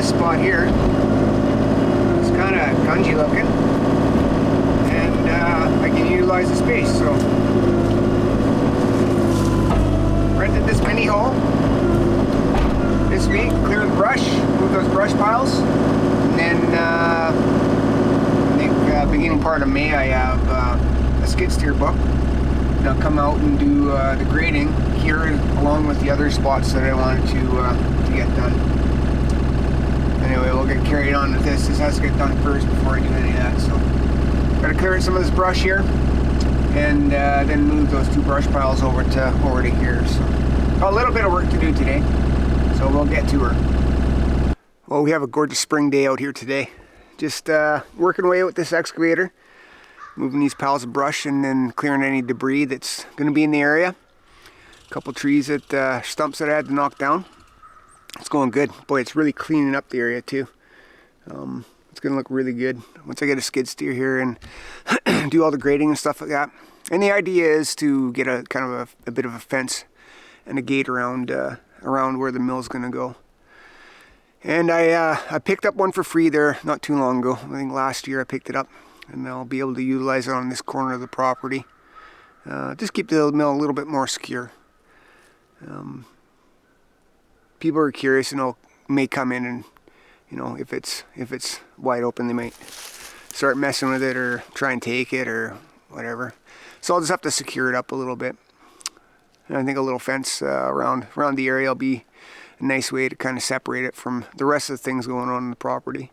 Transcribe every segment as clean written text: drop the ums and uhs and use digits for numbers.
this spot here. It's kind of gungy looking, and I can utilize the space. So rented this mini haul this week, clear the brush, move those brush piles, and then I think beginning part of May I have a skid steer booked. And I'll come out and do the grading here along with the other spots that I wanted to get done. Anyway, we'll get carried on with this. This has to get done first before I do any of that. So, gotta clear some of this brush here, and then move those two brush piles over to here. So, got a little bit of work to do today. So we'll get to her. Well, we have a gorgeous spring day out here today. Just working away with this excavator, moving these piles of brush and then clearing any debris that's going to be in the area. A couple trees that stumps that I had to knock down. It's going good. Boy, it's really cleaning up the area too. It's going to look really good once I get a skid steer here and do all the grading and stuff like that. And the idea is to get a kind of a bit of a fence and a gate around where the mill's going to go. And I picked up one for free there not too long ago. I think last year I picked it up, and I'll be able to utilize it on this corner of the property. Just keep the mill a little bit more secure. People are curious, may come in and, if it's wide open, they might start messing with it or try and take it or whatever. So I'll just have to secure it up a little bit. And I think a little fence around the area will be a nice way to kind of separate it from the rest of the things going on in the property.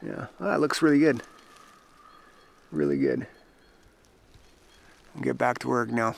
Yeah, that looks really good. Really good. I'll get back to work now.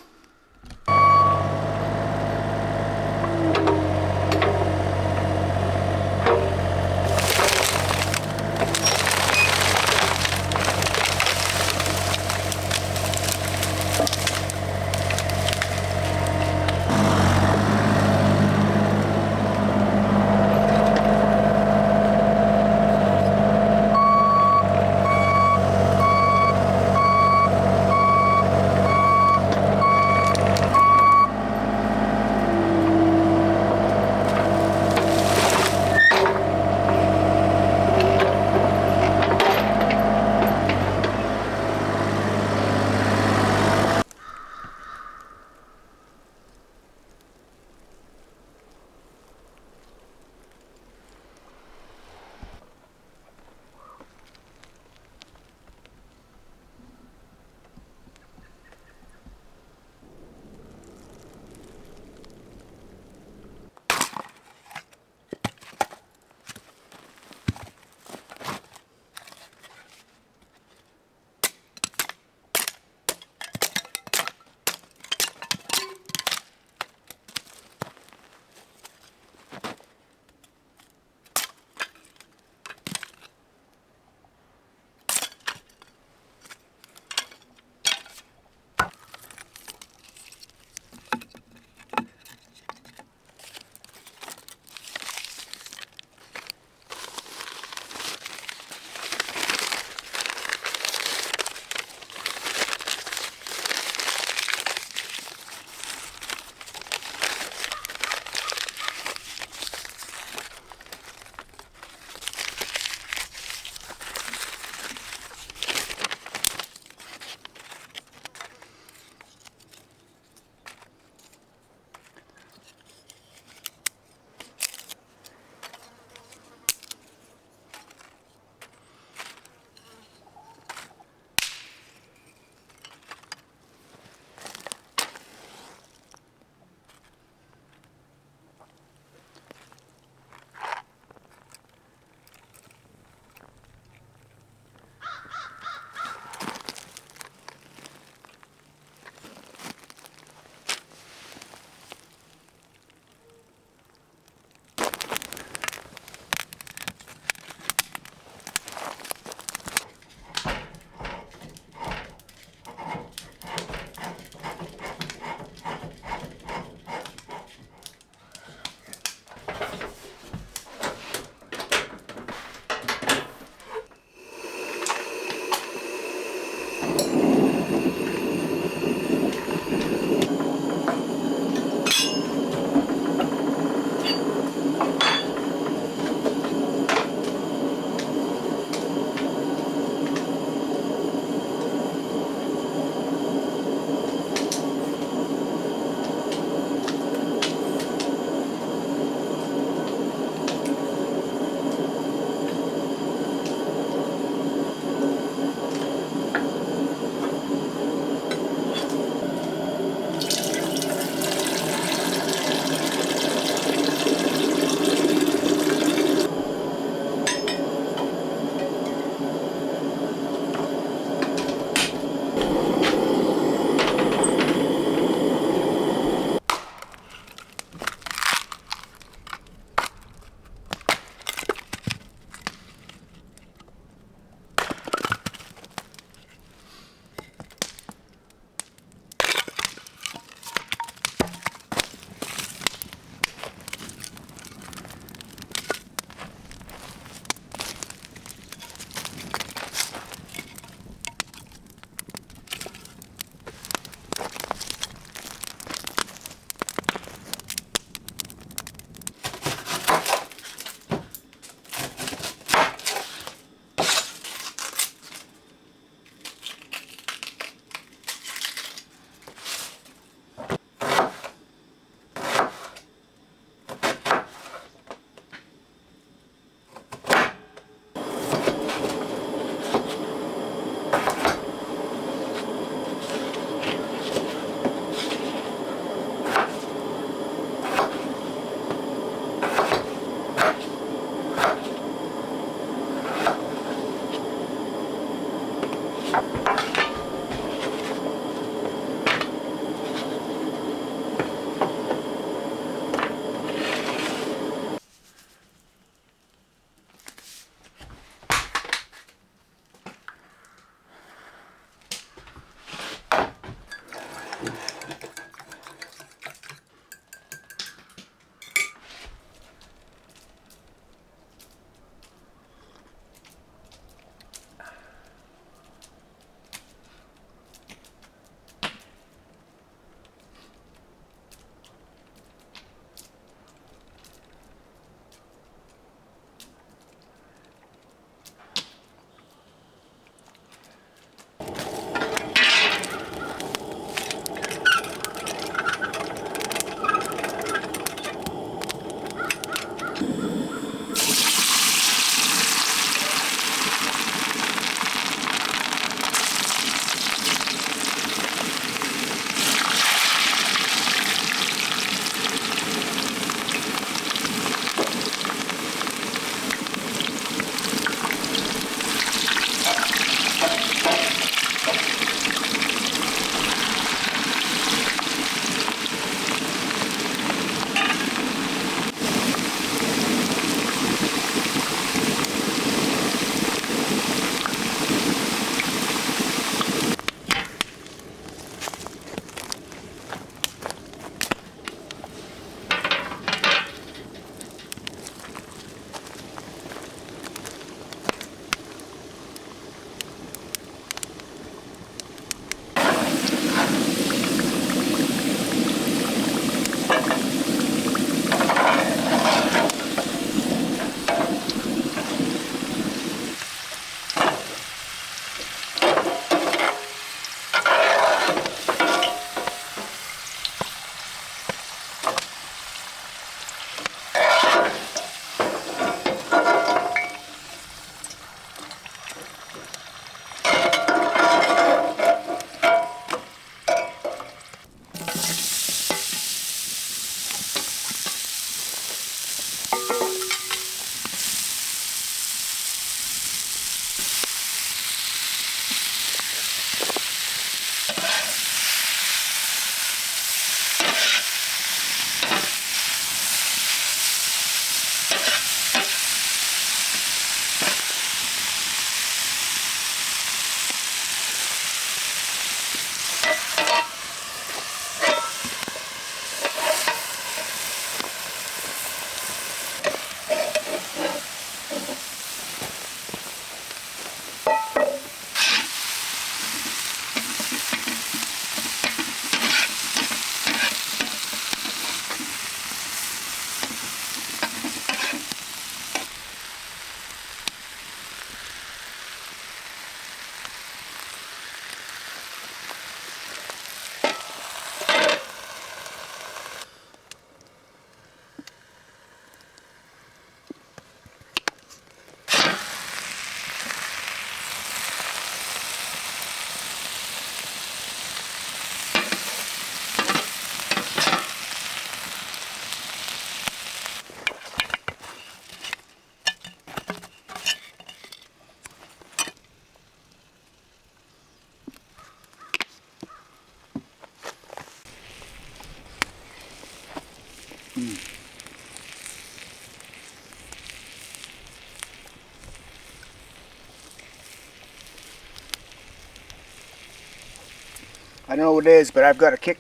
I don't know what it is, but I've got a kick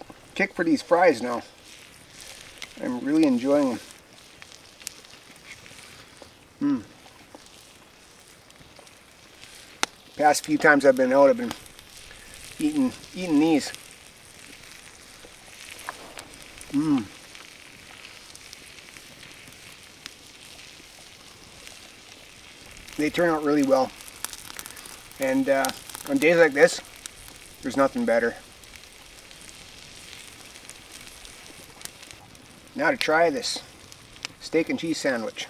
for these fries now. I'm really enjoying them. Past few times I've been out, I've been eating these. They turn out really well, and on days like this, there's nothing better. Now to try this steak and cheese sandwich.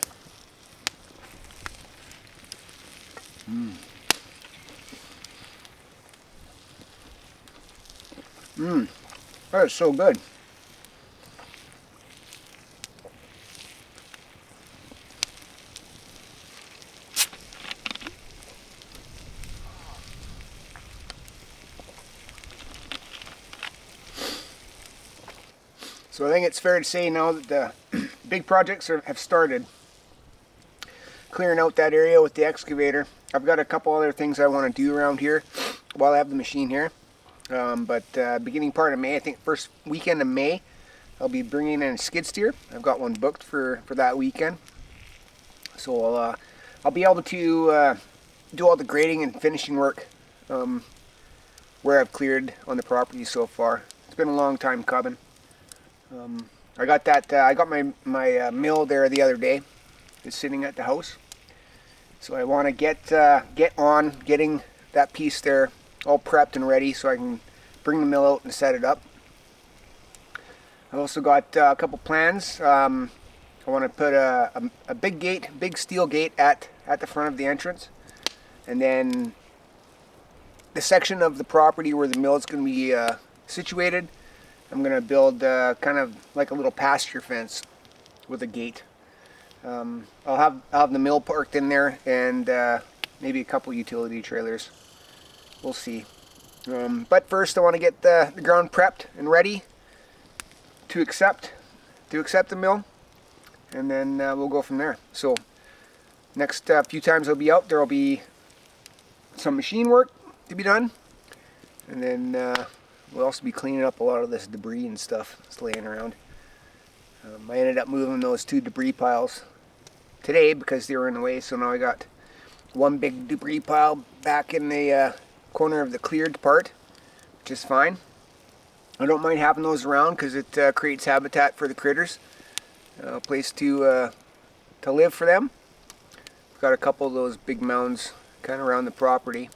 That is so good. So I think it's fair to say now that the big projects have started. Clearing out that area with the excavator. I've got a couple other things I want to do around here while I have the machine here. But beginning part of May, I think first weekend of May, I'll be bringing in a skid steer. I've got one booked for that weekend. So I'll be able to do all the grading and finishing work where I've cleared on the property so far. It's been a long time coming. I got that. I got my mill there the other day. It's sitting at the house, so I want to get on getting that piece there all prepped and ready, so I can bring the mill out and set it up. I've also got a couple plans. I want to put a big steel gate at the front of the entrance, and then the section of the property where the mill is going to be situated, I'm going to build kind of like a little pasture fence with a gate. I'll have the mill parked in there, and maybe a couple utility trailers. We'll see. But first I want to get the ground prepped and ready to accept the mill, and then we'll go from there. So next few times I'll be out, there will be some machine work to be done, and then we'll also be cleaning up a lot of this debris and stuff that's laying around. I ended up moving those 2 debris piles today because they were in the way, so now I got one big debris pile back in the corner of the cleared part, which is fine. I don't mind having those around because it creates habitat for the critters, a place to live for them. I've got a couple of those big mounds kind of around the property.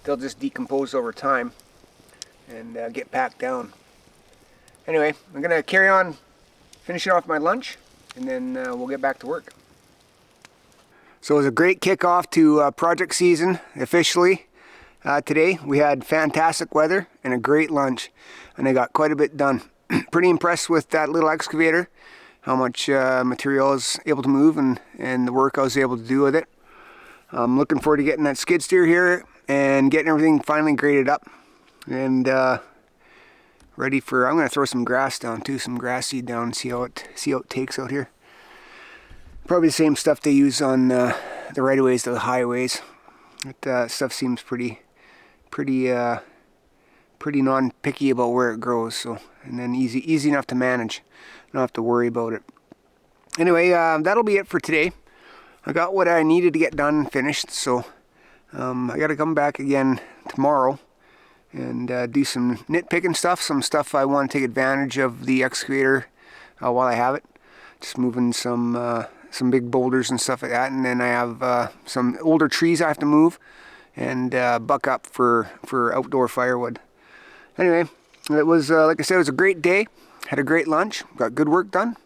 They'll just decompose over time and get packed down. Anyway, I'm going to carry on finishing off my lunch, and then we'll get back to work. So it was a great kickoff to project season officially. Today we had fantastic weather and a great lunch, and I got quite a bit done. Pretty impressed with that little excavator, how much material I was able to move, and the work I was able to do with it. I'm looking forward to getting that skid steer here and getting everything finally graded up, and ready for, I'm going to throw some grass down too, some grass seed down, and see how it takes out here. Probably the same stuff they use on the right-of-ways to the highways. That stuff seems pretty non-picky about where it grows, so, and then easy enough to manage. Don't have to worry about it. Anyway, that'll be it for today. I got what I needed to get done and finished, so I got to come back again tomorrow and do some nitpicking stuff, some stuff I want to take advantage of the excavator while I have it. Just moving some big boulders and stuff like that, and then I have some older trees I have to move and buck up for outdoor firewood. Anyway, it was like I said, it was a great day. Had a great lunch, got good work done.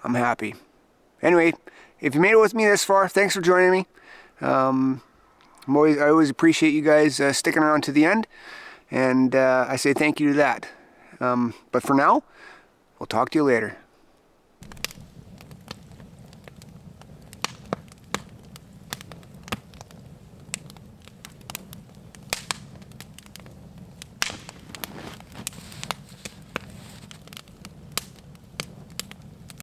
I'm happy. Anyway, if you made it with me this far, thanks for joining me. I always appreciate you guys sticking around to the end, and I say thank you to that. But for now, we'll talk to you later.